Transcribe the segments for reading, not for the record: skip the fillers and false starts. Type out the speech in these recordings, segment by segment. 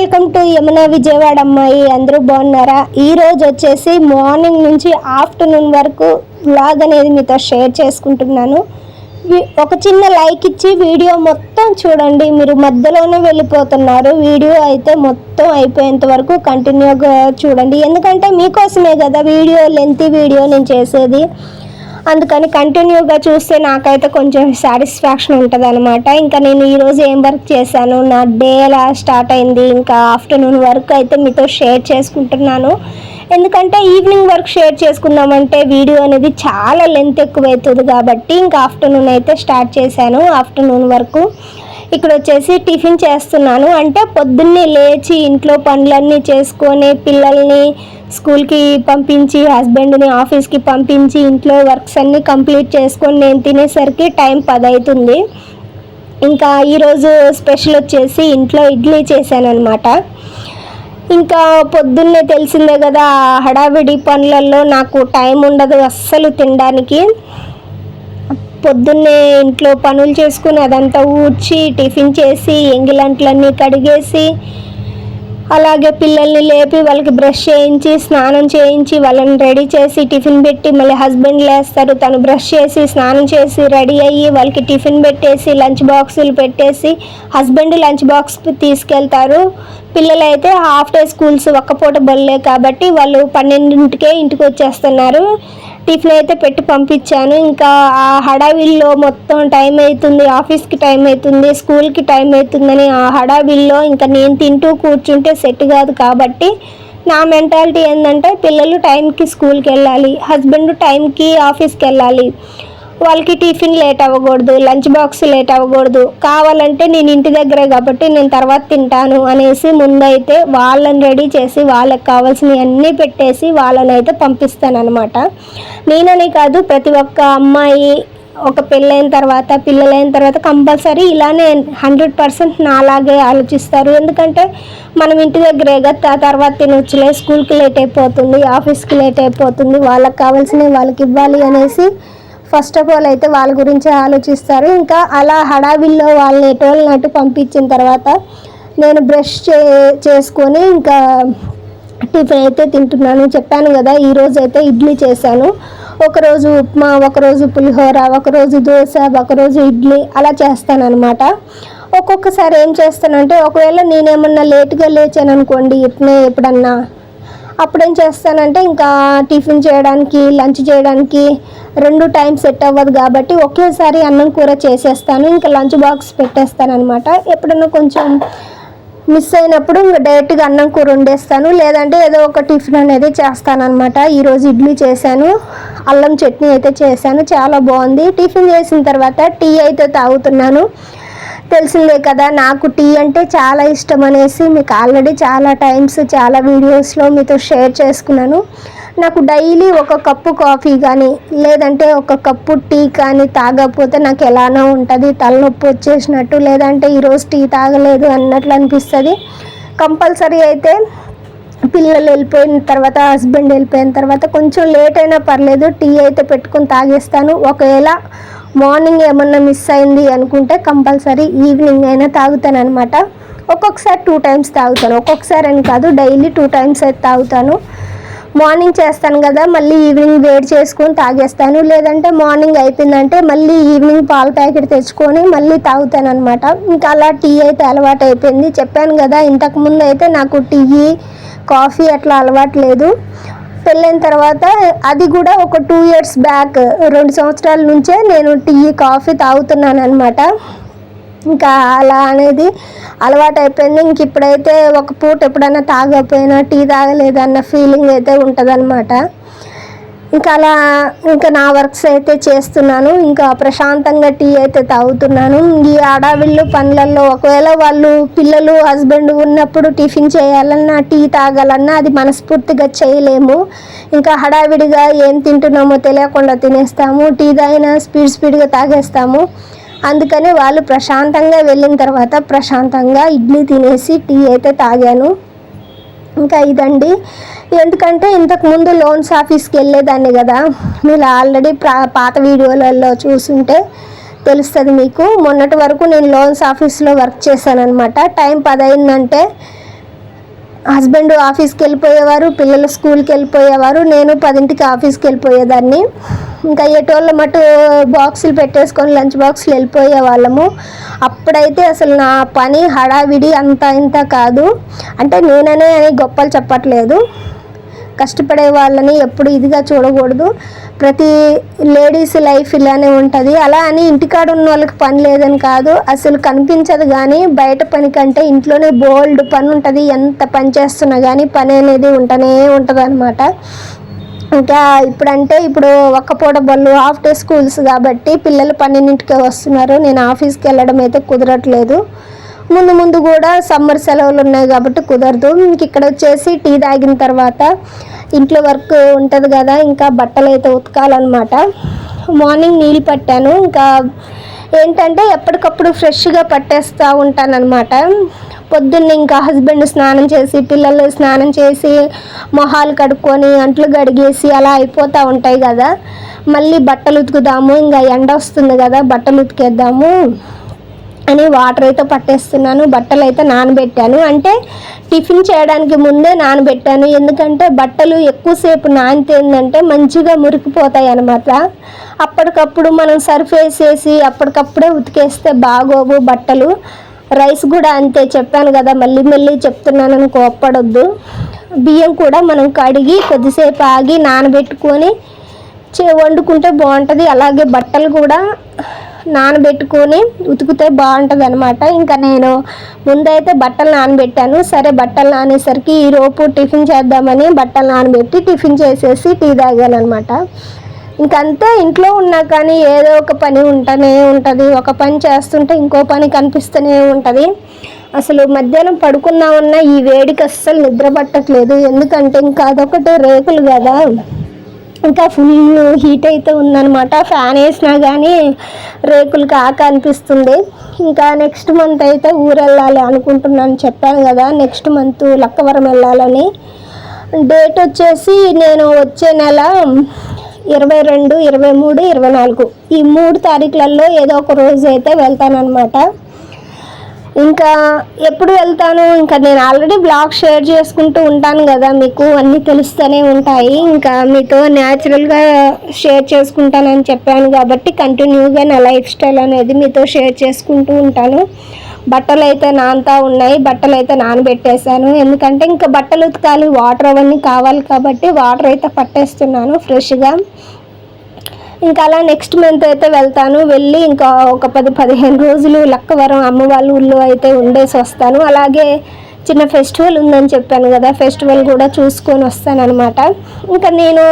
Welcome to Yamuna Vijayawada అమ్మాయి. అందరూ బాగున్నారా? ఈరోజు వచ్చేసి మార్నింగ్ నుంచి ఆఫ్టర్నూన్ వరకు వ్లాగ్ అనేది మీతో షేర్ చేసుకుంటున్నాను. ఒక చిన్న లైక్ ఇచ్చి వీడియో మొత్తం చూడండి. మీరు మధ్యలోనే వెళ్ళిపోతున్నారు. వీడియో అయితే మొత్తం అయిపోయేంత వరకు కంటిన్యూగా చూడండి. ఎందుకంటే మీకోసమే కదా వీడియో, లెంతీ వీడియో నేను చేసేది. అందుకని కంటిన్యూగా చూస్తే నాకైతే కొంచెం సాటిస్ఫాక్షన్ ఉంటుంది అనమాట. ఇంకా నేను ఈరోజు ఏం వర్క్ చేశాను, నా డే ఎలా స్టార్ట్ అయింది, ఇంకా ఆఫ్టర్నూన్ వర్క్ అయితే మీతో షేర్ చేసుకుంటున్నాను. ఎందుకంటే ఈవినింగ్ వర్క్ షేర్ చేసుకుందామంటే వీడియో అనేది చాలా లెంత్ ఎక్కువైతుంది కాబట్టి ఇంకా ఆఫ్టర్నూన్ అయితే స్టార్ట్ చేశాను. ఆఫ్టర్నూన్ వరకు ఇక్కడ వచ్చేసి టిఫిన్ చేస్తున్నాను. అంటే పొద్దున్నే లేచి ఇంట్లో పనులన్నీ చేసుకొని పిల్లల్ని స్కూల్కి పంపించి హస్బెండ్ని ఆఫీస్కి పంపించి ఇంట్లో వర్క్స్ అన్నీ కంప్లీట్ చేసుకొని నేను తినేసరికి టైం 10 అవుతుంది. ఇంకా ఈరోజు స్పెషల్ వచ్చేసి ఇంట్లో ఇడ్లీ చేశాను అనమాట. ఇంకా పొద్దున్నే తెలిసిందే కదా, హడావిడి పనులలో నాకు టైం ఉండదు అస్సలు తినడానికి. పొద్దున్నే ఇంట్లో పనులు చేసుకుని అదంతా ఊడ్చి టిఫిన్ చేసి ఎంగిలంట్లన్నీ కడిగేసి అలాగే పిల్లల్ని లేపి వాళ్ళకి బ్రష్ చేయించి స్నానం చేయించి వాళ్ళని రెడీ చేసి టిఫిన్ పెట్టి మళ్ళీ హస్బెండ్ లేస్తారు, తను బ్రష్ చేసి స్నానం చేసి రెడీ అయ్యి వాళ్ళకి టిఫిన్ పెట్టేసి లంచ్ బాక్సులు పెట్టేసి హస్బెండ్ లంచ్ బాక్స్ తీసుకెళ్తారు. పిల్లలైతే హాఫ్ డే స్కూల్స్ ఒక్కపూట బళ్ళే కాబట్టి వాళ్ళు 12కే ఇంటికి వచ్చేస్తున్నారు. టిఫిన్ అయితే పెట్టి పంపించాను. ఇంకా ఆ హడావిల్లో మొత్తం టైం అవుతుంది, ఆఫీస్కి టైం అవుతుంది, స్కూల్కి టైం అవుతుందని ఆ హడావిల్లో ఇంకా నేను తింటూ కూర్చుంటే సెట్ కాదు. కాబట్టి నా మెంటాలిటీ ఏంటంటే పిల్లలు టైంకి స్కూల్కి వెళ్ళాలి, హస్బెండ్ టైంకి ఆఫీస్కి వెళ్ళాలి, వాళ్ళకి టిఫిన్ లేట్ అవ్వకూడదు, లంచ్ బాక్స్ లేట్ అవ్వకూడదు. కావాలంటే నేను ఇంటి దగ్గరే కాబట్టి నేను తర్వాత తింటాను అనేసి ముందైతే వాళ్ళని రెడీ చేసి వాళ్ళకి కావాల్సినవి అన్నీ పెట్టేసి వాళ్ళని అయితే పంపిస్తాను అనమాట. నేననే కాదు, ప్రతి ఒక్క అమ్మాయి ఒక పెళ్ళైన తర్వాత పిల్లలైన తర్వాత కంపల్సరీ ఇలానే 100% నాలాగే ఆలోచిస్తారు. ఎందుకంటే మనం ఇంటి దగ్గరే కదా, తర్వాత తినొచ్చులే, స్కూల్కి లేట్ అయిపోతుంది, ఆఫీస్కి లేట్ అయిపోతుంది, వాళ్ళకి కావాల్సినవి వాళ్ళకి ఇవ్వాలి అనేసి ఫస్ట్ ఆఫ్ ఆల్ అయితే వాళ్ళ గురించి ఆలోచిస్తారు. ఇంకా అలా హడావిల్లో వాళ్ళని ఎటోళ్ళనట్టు పంపించిన తర్వాత నేను బ్రష్ చేసుకొని ఇంకా టిఫిన్ అయితే తింటున్నాను. చెప్పాను కదా ఈరోజు అయితే ఇడ్లీ చేశాను. ఒకరోజు ఉప్మా, ఒకరోజు పులిహోర, ఒకరోజు దోశ, ఒకరోజు ఇడ్లీ అలా చేస్తాను అనమాట. ఒక్కొక్కసారి ఏం చేస్తానంటే ఒకవేళ నేనేమన్నా లేట్గా లేచాను అనుకోండి, ఎప్పుడన్నా అప్పుడేం చేస్తానంటే ఇంకా టిఫిన్ చేయడానికి లంచ్ చేయడానికి 2 టైం సెట్ అవ్వదు కాబట్టి ఒకేసారి అన్నం కూర చేసేస్తాను. ఇంకా లంచ్ బాక్స్ పెట్టేస్తాను అనమాట. ఎప్పుడన్నా కొంచెం మిస్ అయినప్పుడు ఇంకా డైరెక్ట్గా అన్నం కూర వండేస్తాను, లేదంటే ఏదో ఒక టిఫిన్ అనేది చేస్తాను అనమాట. ఈరోజు ఇడ్లీ చేశాను, అల్లం చట్నీ అయితే చేశాను, చాలా బాగుంది. టిఫిన్ చేసిన తర్వాత టీ అయితే తాగుతున్నాను. తెలిసిందే కదా నాకు టీ అంటే చాలా ఇష్టం అనేసి మీకు ఆల్రెడీ చాలా టైమ్స్ చాలా వీడియోస్లో మీతో షేర్ చేసుకున్నాను. నాకు డైలీ ఒక కప్పు కాఫీ కానీ లేదంటే ఒక కప్పు టీ కానీ తాగకపోతే నాకు ఎలానో ఉంటుంది, తలనొప్పి వచ్చేసినట్టు, లేదంటే ఈరోజు టీ తాగలేదు అన్నట్లు అనిపిస్తుంది. కంపల్సరీ అయితే పిల్లలు వెళ్ళిపోయిన తర్వాత హస్బెండ్ వెళ్ళిపోయిన తర్వాత కొంచెం లేట్ అయినా పర్లేదు టీ అయితే పెట్టుకొని తాగేస్తాను. ఒకవేళ మార్నింగ్ ఏమన్నా మిస్ అయింది అనుకుంటే కంపల్సరీ ఈవినింగ్ అయినా తాగుతాను అనమాట. ఒక్కొక్కసారి 2 టైమ్స్ తాగుతాను, ఒక్కొక్కసారి అని కాదు డైలీ 2 టైమ్స్ అయితే తాగుతాను. మార్నింగ్ చేస్తాను కదా, మళ్ళీ ఈవినింగ్ వేడి చేసుకొని తాగేస్తాను, లేదంటే మార్నింగ్ అయిపోయిందంటే మళ్ళీ ఈవినింగ్ పాల ప్యాకెట్ తెచ్చుకొని మళ్ళీ తాగుతాను అనమాట. ఇంకా అలా టీ అయితే అలవాటు అయిపోయింది. చెప్పాను కదా ఇంతకుముందు అయితే నాకు టీ కాఫీ అట్లా అలవాటు లేదు. పెళ్ళైన తర్వాత అది కూడా ఒక 2 ఇయర్స్ బ్యాక్, 2 సంవత్సరాల నుంచే నేను టీ కాఫీ తాగుతున్నాను అనమాట. ఇంకా అలా అనేది అలవాటు అయిపోయింది. ఇంక ఇప్పుడైతే ఒక పూట ఎప్పుడైనా తాగకపోయినా టీ తాగలేదన్న ఫీలింగ్ అయితే ఉంటుంది అనమాట. ఇంకా అలా ఇంకా నా వర్క్స్ అయితే చేస్తున్నాను, ఇంకా ప్రశాంతంగా టీ అయితే తాగుతున్నాను. ఈ ఆడవిళ్ళు పనులలో ఒకవేళ వాళ్ళు పిల్లలు హస్బెండ్ ఉన్నప్పుడు టిఫిన్ చేయాలన్నా టీ తాగాలన్నా అది మనస్ఫూర్తిగా చేయలేము. ఇంకా హడావిడిగా ఏం తింటున్నామో తెలియకుండా తినేస్తాము, టీ తాగినా స్పీడ్గా తాగేస్తాము. అందుకని వాళ్ళు ప్రశాంతంగా వెళ్ళిన తర్వాత ప్రశాంతంగా ఇడ్లీ తినేసి టీ అయితే తాగాను. ఇంకా ఇదండి. ఎందుకంటే ఇంతకుముందు లోన్స్ ఆఫీస్కి వెళ్ళేదాన్ని కదా, మీరు ఆల్రెడీ పాత వీడియోలలో చూసుంటే తెలుస్తుంది మీకు. మొన్నటి వరకు నేను లోన్స్ ఆఫీస్లో వర్క్ చేశాను అనమాట. టైం 10 అయిందంటే హస్బెండ్ ఆఫీస్కి వెళ్ళిపోయేవారు, పిల్లలు స్కూల్కి వెళ్ళిపోయేవారు, నేను 10ంటికి ఆఫీస్కి వెళ్ళిపోయేదాన్ని. ఇంకా ఎటోళ్ళ మటు బాక్సులు పెట్టేసుకొని లంచ్ బాక్సులు వెళ్ళిపోయే వాళ్ళము. అప్పుడైతే అసలు నా పని హడావిడి అంత ఇంత కాదు. అంటే నేననే అని గొప్పలు చెప్పట్లేదు, కష్టపడే వాళ్ళని ఎప్పుడు ఇదిగా చూడకూడదు. ప్రతి లేడీస్ లైఫ్ ఇలానే ఉంటుంది. అలా అని ఇంటికాడ ఉన్న వాళ్ళకి పని లేదని కాదు, అసలు కనిపించదు. కానీ బయట పని కంటే ఇంట్లోనే బోల్డ్ పని ఉంటుంది. ఎంత పని చేస్తున్నా కానీ పని అనేది ఉంటూనే ఉంటుంది అనమాట. ఇంకా ఇప్పుడు ఒక్క పూట బళ్ళు, హాఫ్ డే స్కూల్స్ కాబట్టి పిల్లలు 12ంటికే వస్తున్నారు. నేను ఆఫీస్కి వెళ్ళడం అయితే కుదరట్లేదు. ముందు కూడా సమ్మర్ సెలవులు ఉన్నాయి కాబట్టి కుదరదు. ఇంక ఇక్కడ వచ్చేసి టీ తాగిన తర్వాత ఇంట్లో వర్క్ ఉంటుంది కదా, ఇంకా బట్టలు అయితే ఉతకాలన్నమాట. మార్నింగ్ నీళ్ళు పట్టాను. ఇంకా ఏంటంటే ఎప్పటికప్పుడు ఫ్రెష్గా పట్టేస్తూ ఉంటానన్నమాట. పొద్దున్న ఇంకా హస్బెండ్ స్నానం చేసి, పిల్లలు స్నానం చేసి, మొహాలు కడుక్కొని, అంట్లు కడిగేసి అలా అయిపోతూ ఉంటాయి కదా. మళ్ళీ బట్టలు ఉతుకుదాము, ఇంకా ఎండ వస్తుంది కదా, బట్టలు ఉతికేద్దాము అని వాటర్ అయితే పట్టేస్తున్నాను. బట్టలు అయితే నానబెట్టాను. అంటే టిఫిన్ చేయడానికి ముందే నానబెట్టాను. ఎందుకంటే బట్టలు ఎక్కువసేపు నానితే ఏంటంటే మంచిగా మురికిపోతాయి అన్నమాట. అప్పటికప్పుడు మనం సర్ఫ్ వేసేసి అప్పటికప్పుడే ఉతికేస్తే బాగోవు బట్టలు. రైస్ కూడా అంతే, చెప్పాను కదా, మళ్ళీ చెప్తున్నానని కోప్పడొద్దు. బియ్యం కూడా మనం కడిగి కొద్దిసేపు ఆగి నానబెట్టుకొని వండుకుంటే బాగుంటుంది. అలాగే బట్టలు కూడా నానబెట్టుకొని ఉతికితే బాగుంటుంది అనమాట. ఇంకా నేను ముందైతే బట్టలు నానబెట్టాను. సరే బట్టలు నానేసరికి ఈరోజు టిఫిన్ చేద్దామని బట్టలు నానబెట్టి టిఫిన్ చేసేసి టీ తాగాను అనమాట. ఇంకంతే, ఇంట్లో ఉన్నా కానీ ఏదో ఒక పని ఉంటూనే ఉంటుంది. ఒక పని చేస్తుంటే ఇంకో పని కనిపిస్తూనే ఉంటుంది. అసలు మధ్యాహ్నం పడుకున్నామన్నా ఈ వేడికి అస్సలు నిద్ర పట్టట్లేదు. ఎందుకంటే ఇంకా అదొకటి రేకులు కదా, ఇంకా ఫుల్ హీట్ అయితే ఉందన్నమాట. ఫ్యాన్ వేసినా కానీ రేకులకి అనిపిస్తుంది. ఇంకా నెక్స్ట్ మంత్ అయితే ఊరు వెళ్ళాలి అనుకుంటున్నాను, చెప్పాను కదా, నెక్స్ట్ మంత్ లక్కవరం వెళ్ళాలని. డేట్ వచ్చేసి నేను వచ్చే నెల 22, 23, 24 ఈ 3 తారీఖులలో ఏదో ఒక రోజు అయితే వెళ్తానన్నమాట. ఇంకా ఎప్పుడు వెళ్తాను, ఇంకా నేను ఆల్రెడీ బ్లాగ్ షేర్ చేసుకుంటూ ఉంటాను కదా, మీకు అన్నీ తెలుస్తూనే ఉంటాయి. ఇంకా మీతో న్యాచురల్గా షేర్ చేసుకుంటానని చెప్పాను కాబట్టి కంటిన్యూగా నా లైఫ్ స్టైల్ అనేది మీతో షేర్ చేసుకుంటూ ఉంటాను. బట్టలు అయితే నానుతా ఉన్నాయి, బట్టలు అయితే నానబెట్టేశాను. ఎందుకంటే ఇంకా బట్టలు ఉతకాలి, వాటర్ అవన్నీ కావాలి కాబట్టి వాటర్ అయితే పట్టేస్తున్నాను ఫ్రెష్గా. ఇంకా అలా నెక్స్ట్ మంత్ అయితే వెళ్తాను. వెళ్ళి ఇంకా ఒక 10-15 రోజులు లక్కవరం అమ్మ వాళ్ళ ఊళ్ళో అయితే ఉండేసి వస్తాను. అలాగే చిన్న ఫెస్టివల్ ఉందని చెప్పాను కదా, ఫెస్టివల్ కూడా చూసుకొని వస్తాను అనమాట. ఇంకా నేను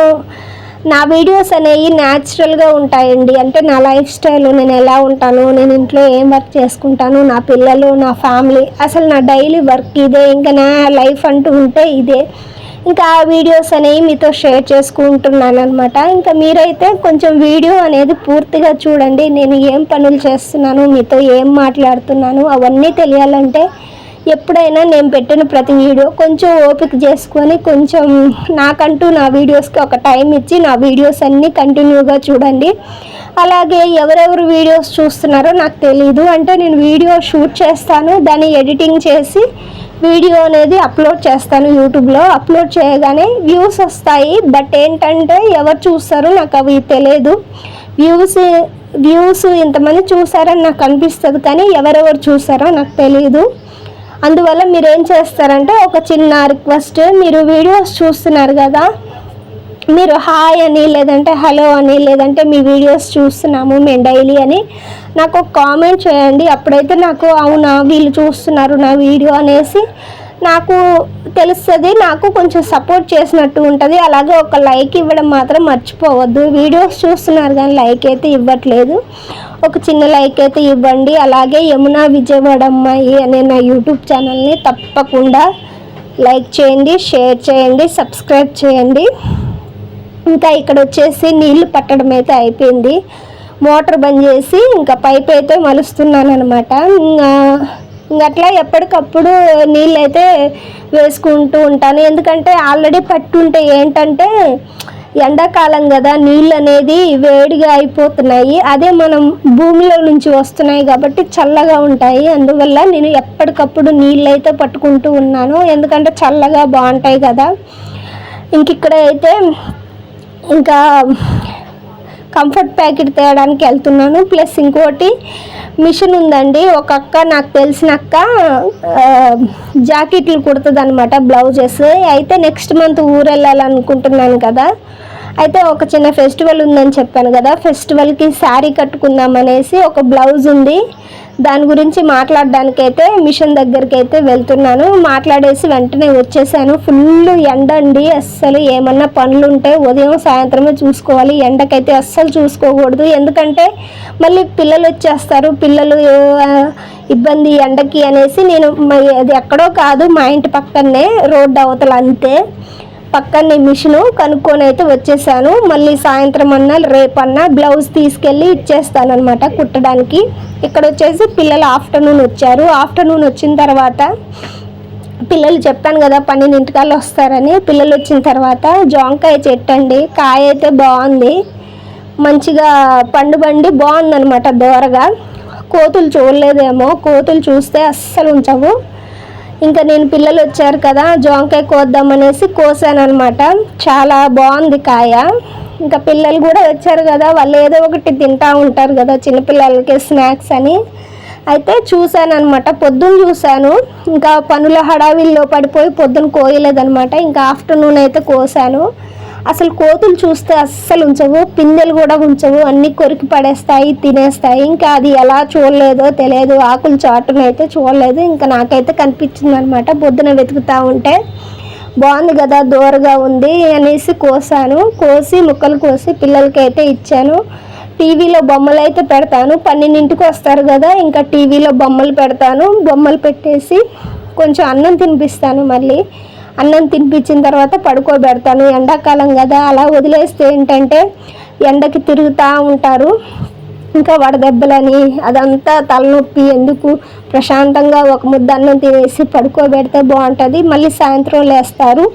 నా వీడియోస్ అనేవి న్యాచురల్గా ఉంటాయండి. అంటే నా లైఫ్ స్టైల్, నేను ఎలా ఉంటాను, నేను ఇంట్లో ఏం వర్క్ చేసుకుంటాను, నా పిల్లలు, నా ఫ్యామిలీ, అసలు నా డైలీ వర్క్ ఇదే. ఇంకా నా లైఫ్ అంటూ ఉంటే ఇదే. ఇంకా ఆ వీడియోస్ అనేవి మీతో షేర్ చేసుకుంటున్నాను అనమాట. ఇంకా మీరైతే కొంచెం వీడియో అనేది పూర్తిగా చూడండి. నేను ఏం పనులు చేస్తున్నాను, మీతో ఏం మాట్లాడుతున్నాను అవన్నీ తెలియాలంటే ఎప్పుడైనా నేను పెట్టిన ప్రతి వీడియో కొంచెం ఓపిక చేసుకొని కొంచెం నాకంటూ నా వీడియోస్కి ఒక టైం ఇచ్చి నా వీడియోస్ అన్నీ కంటిన్యూగా చూడండి. అలాగే ఎవరెవరు వీడియోస్ చూస్తున్నారో నాకు తెలీదు. అంటే నేను వీడియో షూట్ చేస్తాను, దాన్ని ఎడిటింగ్ చేసి వీడియో అనేది అప్లోడ్ చేస్తాను. యూట్యూబ్లో అప్లోడ్ చేయగానే వ్యూస్ వస్తాయి. బట్ ఏంటంటే ఎవరు చూస్తారో నాకు అవి తెలియదు. వ్యూస్ ఇంతమంది చూసారని నాకు అనిపిస్తుంది, కానీ ఎవరెవరు చూస్తారో నాకు తెలియదు. అందువల్ల మీరు ఏం చేస్తారంటే ఒక చిన్న రిక్వెస్ట్, మీరు వీడియోస్ చూస్తున్నారు కదా, మీరు హాయ్ అని, లేదంటే హలో అని, లేదంటే మీ వీడియోస్ చూస్తున్నాము మేము డైలీ అని నాకు ఒక కామెంట్ చేయండి. అప్పుడైతే నాకు అవునా వీళ్ళు చూస్తున్నారు నా వీడియో అనేసి నాకు తెలుస్తుంది, నాకు కొంచెం సపోర్ట్ చేసినట్టు ఉంటుంది. అలాగే ఒక లైక్ ఇవ్వడం మాత్రం మర్చిపోవద్దు. వీడియోస్ చూస్తున్నారు కానీ లైక్ అయితే ఇవ్వట్లేదు, ఒక చిన్న లైక్ అయితే ఇవ్వండి. అలాగే యమున విజయవాడ అమ్మాయి అనే నా యూట్యూబ్ ఛానల్ని తప్పకుండా లైక్ చేయండి, షేర్ చేయండి, సబ్స్క్రైబ్ చేయండి. ఇంకా ఇక్కడ వచ్చేసి నీళ్లు పట్టడం అయితే అయిపోయింది. మోటార్ బంద్ చేసి ఇంకా పైప్ అయితే మలుస్తున్నాను అనమాట. ఇంకా అట్లా ఎప్పటికప్పుడు నీళ్ళు అయితే వేసుకుంటూ ఉంటాను. ఎందుకంటే ఆల్రెడీ పట్టుంటే ఏంటంటే ఎండాకాలం కదా, నీళ్ళు అనేది వేడిగా అయిపోతున్నాయి. అదే మనం భూమిలో నుంచి వస్తున్నాయి కాబట్టి చల్లగా ఉంటాయి. అందువల్ల నేను ఎప్పటికప్పుడు నీళ్ళు అయితే పట్టుకుంటూ ఉన్నాను, ఎందుకంటే చల్లగా బాగుంటాయి కదా. ఇక్కడ అయితే ఇంకా కంఫర్ట్ ప్యాకెట్ తేయడానికి వెళ్తున్నాను. ప్లస్ ఇంకోటి మిషన్ ఉందండి. ఒక అక్క, నాకు తెలిసిన అక్క జాకెట్లు కుడుతుంది అనమాట, బ్లౌజెస్. అయితే నెక్స్ట్ మంత్ ఊరు వెళ్ళాలనుకుంటున్నాను కదా. అయితే ఒక చిన్న ఫెస్టివల్ ఉందని చెప్పాను కదా, ఫెస్టివల్కి శారీ కట్టుకుందాం అనేసి ఒక బ్లౌజ్ ఉంది. దాని గురించి మాట్లాడడానికి అయితే మిషన్ దగ్గరికి అయితే వెళ్తున్నాను. మాట్లాడేసి వెంటనే వచ్చేసాను. ఫుల్ ఎండ అండి, అస్సలు ఏమన్నా పనులు ఉంటే ఉదయం సాయంత్రమే చూసుకోవాలి. ఎండకైతే అస్సలు చూసుకోకూడదు, ఎందుకంటే మళ్ళీ పిల్లలు వచ్చేస్తారు, పిల్లలు ఇబ్బంది ఎండకి అనేసి నేను అది ఎక్కడో కాదు, మా ఇంటి పక్కనే రోడ్డు అవతల అంతే, పక్కనే మిషను కనుక్కొని అయితే వచ్చేసాను. మళ్ళీ సాయంత్రం అన్నా రేపన్నా బ్లౌజ్ తీసుకెళ్ళి ఇచ్చేస్తాను అనమాట కుట్టడానికి. ఇక్కడ వచ్చేసి పిల్లలు ఆఫ్టర్నూన్ వచ్చారు. ఆఫ్టర్నూన్ వచ్చిన తర్వాత పిల్లలు చెప్పాను కదా 12 వస్తారని. పిల్లలు వచ్చిన తర్వాత జాంకాయ చెట్టు అండి, కాయ అయితే బాగుంది, మంచిగా పండుబండి బాగుందనమాట దోరగా. కోతులు చూడలేదేమో, కోతులు చూస్తే అస్సలు ఉంచవు. ఇంకా నేను పిల్లలు వచ్చారు కదా, జాంకాయ కోద్దామనేసి కోసాను అనమాట. చాలా బాగుంది కాయ. ఇంకా పిల్లలు కూడా వచ్చారు కదా, వాళ్ళు ఏదో ఒకటి తింటూ ఉంటారు కదా చిన్నపిల్లలకి స్నాక్స్ అని. అయితే చూశాను అనమాట, పొద్దున్న చూశాను. ఇంకా పనుల హడావిల్లో పడిపోయి పొద్దున్న కోయలేదనమాట. ఇంకా ఆఫ్టర్నూన్ అయితే కోసాను. అసలు కోతులు చూస్తే అస్సలు ఉంచవు, పిందెలు కూడా ఉంచవు, అన్నీ కొరికి పడేస్తాయి, తినేస్తాయి. ఇంకా అది ఎలా చూడలేదో తెలియదు, ఆకులు చాటునైతే చూడలేదు. ఇంకా నాకైతే కనిపించింది అనమాట పొద్దున వెతుకుతూ ఉంటే. బాగుంది కదా, దూరగా ఉంది అనేసి కోసాను. కోసి ముక్కలు కోసి పిల్లలకి అయితే ఇచ్చాను. టీవీలో బొమ్మలు అయితే పెడతాను, 12ంటికి వస్తారు కదా, ఇంకా టీవీలో బొమ్మలు పెడతాను. బొమ్మలు పెట్టేసి కొంచెం అన్నం తినిపిస్తాను. మళ్ళీ అన్నం తినిపించిన తర్వాత పడుకోబెడతాను. ఎండాకాలం కదా, అలా వదిలేస్తే ఏంటంటే ఎండకి తిరుగుతూ ఉంటారు, ఇంకా వడదెబ్బలని అదంతా తలనొప్పి ఎందుకు, ప్రశాంతంగా ఒక ముద్ద అన్నం తినేసి పడుకోబెడితే బాగుంటుంది. మళ్ళీ సాయంత్రం లేస్తారు,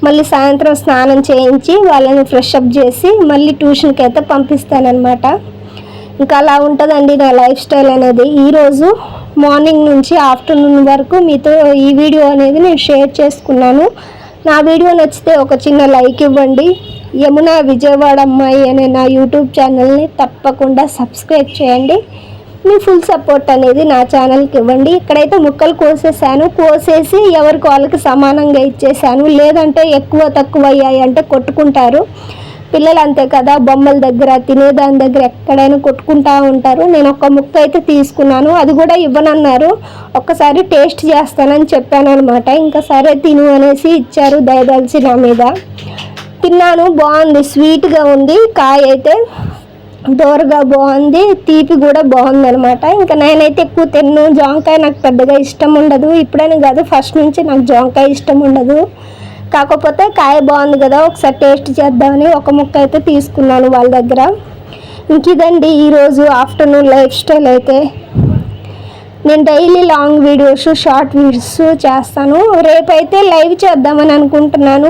మళ్ళీ సాయంత్రం స్నానం చేయించి వాళ్ళని ఫ్రెష్ అప్ చేసి మళ్ళీ ట్యూషన్కి అయితే పంపిస్తానన్నమాట. ఇంకా అలా ఉంటుందండి నా లైఫ్ స్టైల్ అనేది. ఈరోజు మార్నింగ్ నుంచి ఆఫ్టర్నూన్ వరకు మీతో ఈ వీడియో అనేది నేను షేర్ చేసుకున్నాను. నా వీడియో నచ్చితే ఒక చిన్న లైక్ ఇవ్వండి. యమున విజయవాడ అమ్మాయి అనే నా యూట్యూబ్ ఛానల్ని తప్పకుండా సబ్స్క్రైబ్ చేయండి. మీ ఫుల్ సపోర్ట్ అనేది నా ఛానల్కి ఇవ్వండి. ఇక్కడైతే ముక్కలు కోసేసాను, కోసేసి ఎవరికి వాళ్ళకి సమానంగా ఇచ్చేసాను. లేదంటే ఎక్కువ తక్కువ అయ్యాయి అంటే కొట్టుకుంటారు పిల్లలు, అంతే కదా, బొమ్మల దగ్గర తినేదాని దగ్గర ఎక్కడైనా కొట్టుకుంటూ ఉంటారు. నేను ఒక ముక్క అయితే తీసుకున్నాను, అది కూడా ఇవ్వనన్నారు. ఒక్కసారి టేస్ట్ చేస్తానని చెప్పాను అనమాట. ఇంకా సరే తిను అనేసి ఇచ్చారు దయదలిచి నా మీద. తిన్నాను, బాగుంది, స్వీట్గా ఉంది. కాయ అయితే దోరగా బాగుంది, తీపి కూడా బాగుంది అనమాట. ఇంకా నేనైతే ఎక్కువ తిన్ను, జాంకాయ నాకు పెద్దగా ఇష్టం ఉండదు. ఇప్పుడైనా కాదు, ఫస్ట్ నుంచి నాకు జాంకాయ ఇష్టం ఉండదు. కాకపోతే కాయ బాగుంది కదా, ఒకసారి టేస్ట్ చేద్దామని ఒక ముక్క అయితే తీసుకున్నాను వాళ్ళ దగ్గర. ఇంక ఇదండి ఈరోజు ఆఫ్టర్నూన్ లైఫ్ స్టైల్ అయితే. నేను daily long videos, short videos చేస్తాను. రేపైతే లైవ్ చేద్దామని అనుకుంటున్నాను.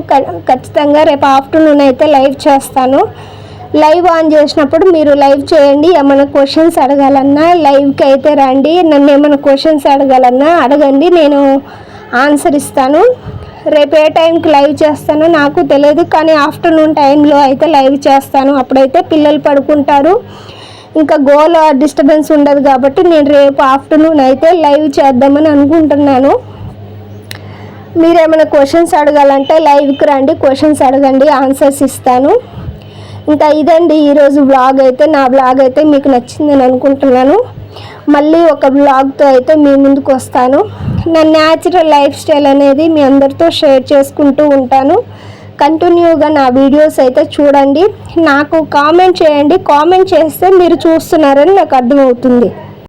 ఖచ్చితంగా రేపు ఆఫ్టర్నూన్ అయితే లైవ్ చేస్తాను. లైవ్ ఆన్ చేసినప్పుడు మీరు లైవ్ చేయండి. ఏమైనా క్వశ్చన్స్ అడగాలన్నా లైవ్కి అయితే రండి. నన్ను ఏమైనా క్వశ్చన్స్ అడగాలన్నా అడగండి, నేను ఆన్సర్ ఇస్తాను. రేపు ఏ టైంకి లైవ్ చేస్తానో నాకు తెలియదు, కానీ ఆఫ్టర్నూన్ టైంలో అయితే లైవ్ చేస్తాను. అప్పుడైతే పిల్లలు పడుకుంటారు, ఇంకా గోల డిస్టర్బెన్స్ ఉండదు కాబట్టి నేను రేపు ఆఫ్టర్నూన్ అయితే లైవ్ చేద్దామని అనుకుంటున్నాను. మీరేమైనా క్వశ్చన్స్ అడగాలంటే లైవ్కి రండి, క్వశ్చన్స్ అడగండి, ఆన్సర్స్ ఇస్తాను. ఇంకా ఇదండి ఈరోజు వ్లాగ్ అయితే. నా వ్లాగ్ అయితే మీకు నచ్చిందని అనుకుంటున్నాను. మళ్ళీ ఒక వ్లాగ్తో అయితే మీ ముందుకు వస్తాను. నా న్యాచురల్ లైఫ్ స్టైల్ అనేది మీ అందరితో షేర్ చేసుకుంటూ ఉంటాను. కంటిన్యూగా నా వీడియోస్ అయితే చూడండి, నాకు కామెంట్ చేయండి. కామెంట్ చేస్తే మీరు చూస్తున్నారని నాకు అర్థమవుతుంది.